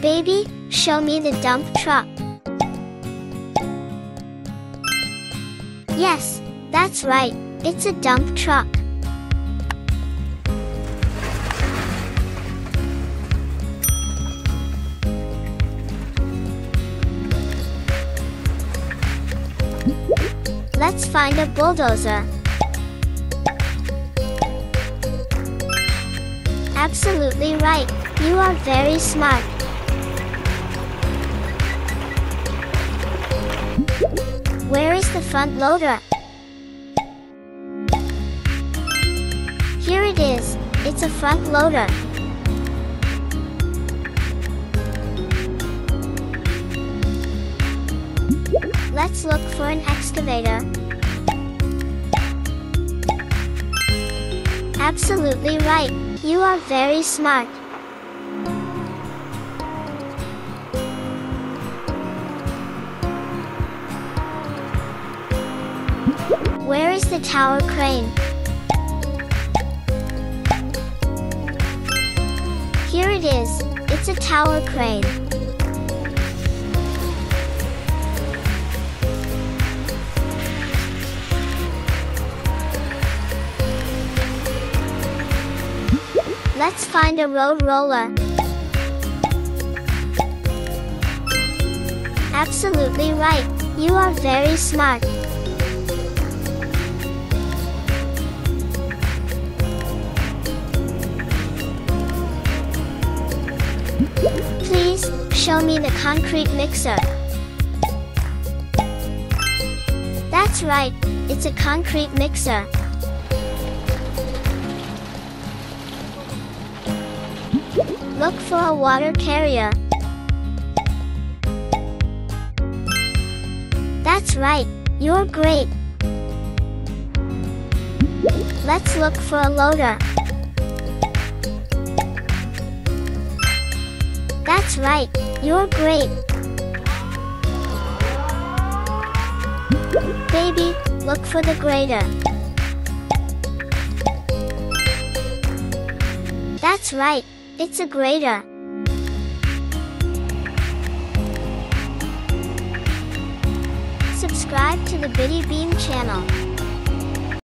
Baby, show me the dump truck. Yes, that's right, it's a dump truck. Let's find a bulldozer. Absolutely right, you are very smart. Where is the front loader? Here it is, it's a front loader. Let's look for an excavator. Absolutely right, you are very smart. Where is the tower crane? Here it is, it's a tower crane. Let's find a road roller. Absolutely right, you are very smart. Please, show me the concrete mixer. That's right, it's a concrete mixer. Look for a water carrier. That's right, you're great. Let's look for a loader. That's right, you're great. Baby, look for the grader. That's right, it's a grader. Subscribe to the BittyBeam channel.